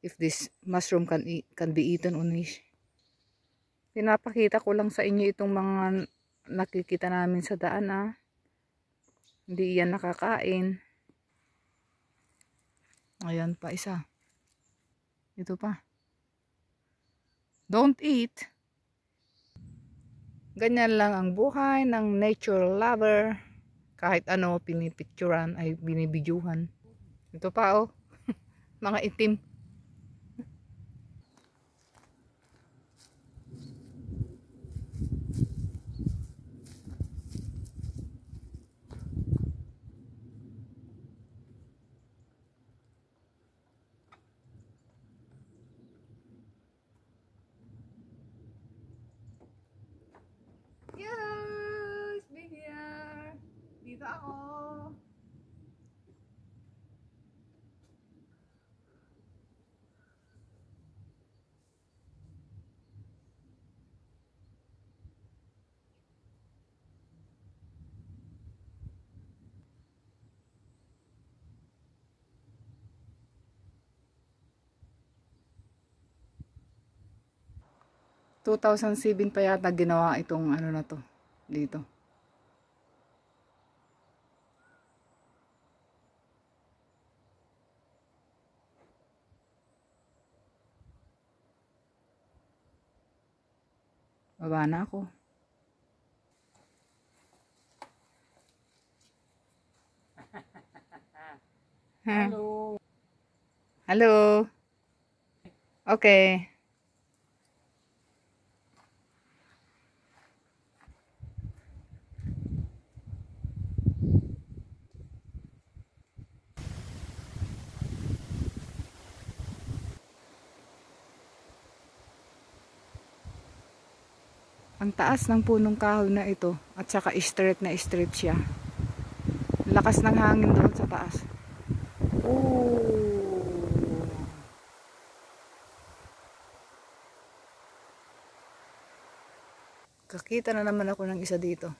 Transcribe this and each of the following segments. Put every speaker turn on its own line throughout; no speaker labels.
if this mushroom can be eaten on fish. Pinapakita ko lang sa inyo itong mga nakikita namin sa daan Hindi yan nakakain. Ayan pa isa. Ito pa. Don't eat. Ganyan lang ang buhay ng nature lover. Kahit ano pinipicturan ay binibidyuhan. Ito pa mga itim. Yes, big here. Dito ako. Two 2007 pa yata ginawa itong ano na to dito. Baba na ako.
Hello.
Hello. Okay. Ang taas ng punong kahoy na ito at saka straight na straight siya. Lakas ng hangin doon sa taas. Kakita na naman ako ng isa dito.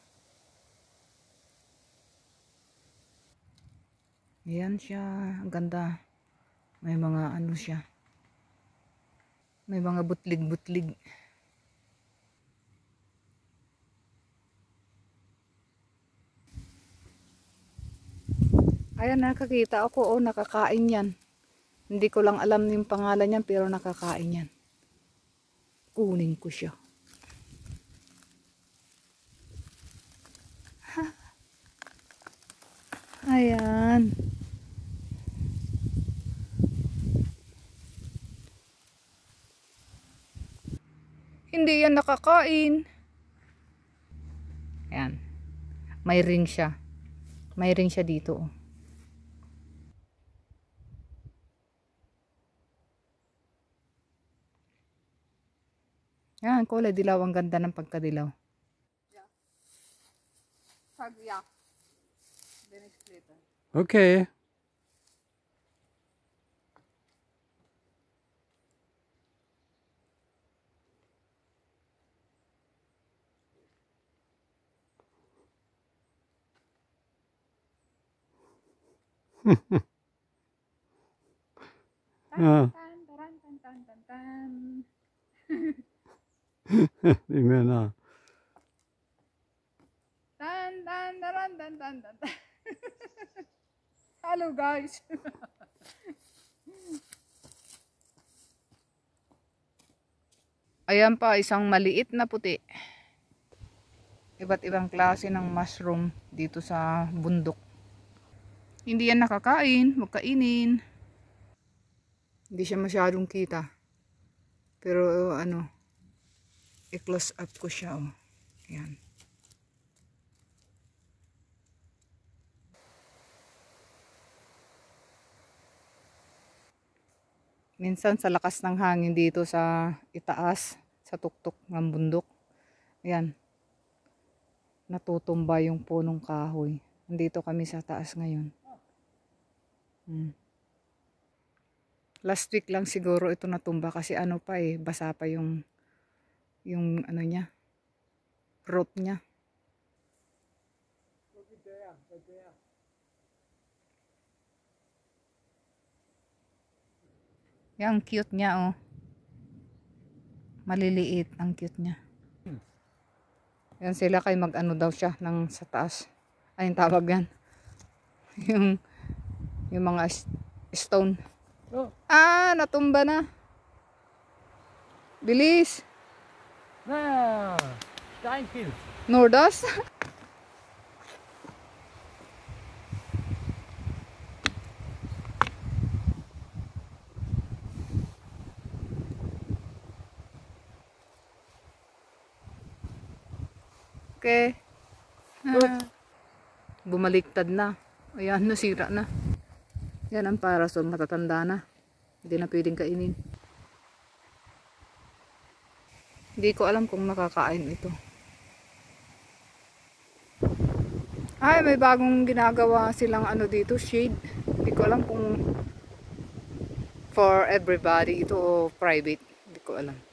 Ayan siya, ang ganda. May mga ano siya. May mga butlig-butlig. Ayan, nakakita ako, nakakain yan. Hindi ko lang alam yung pangalan niyan, pero nakakain yan. Kunin ko siya. Ayan. Hindi yan nakakain. Ayan. May ring siya. May ring siya dito. Yan, kulay dilaw. Ang ganda ng pagkadilaw. Yeah.
Okay. Amen.
Hello guys. Ayan pa, isang maliit na puti. Iba't ibang klase ng mushroom dito sa bundok. Hindi yan nakakain, huwag kainin. Hindi siya masyadong kita. Pero i-close up ko siya. Ayan. Minsan sa lakas ng hangin dito sa itaas, sa tuktok ng bundok. Ayan. Natutumba yung punong kahoy. Nandito kami sa taas ngayon. Last week lang siguro ito natumba kasi basa pa yung ano niya, root niya. Yan, cute niya, oh. Maliliit. Ang cute niya. Yan sila kay mag-ano daw siya ng sa taas. Ay, tawag yan. yung mga stone.
Oh.
Ah, natumba na. Bilis.
Ah, thank you.
Nordos. Okay. Bumaliktad na. Ayan, nasira na. Yan ang parasol, matatanda na. Hindi na pwedeng kainin. Hindi ko alam kung makakain ito. Ay, may bagong ginagawa silang ano dito, shade. Hindi ko alam kung for everybody ito o private. Hindi ko alam.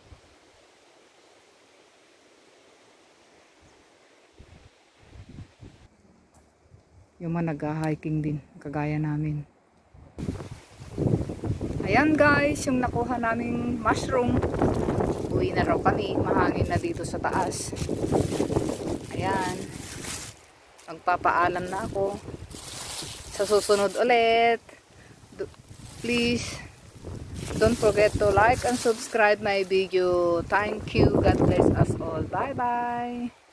Yung mga nag-hiking din, kagaya namin. Ayan guys, yung nakuha naming mushroom. Uwi na raw kami, mahangin na dito sa taas. Ayan. Magpapaalam na ako. Sa susunod ulit. Please, don't forget to like and subscribe my video. Thank you. God bless us all. Bye bye.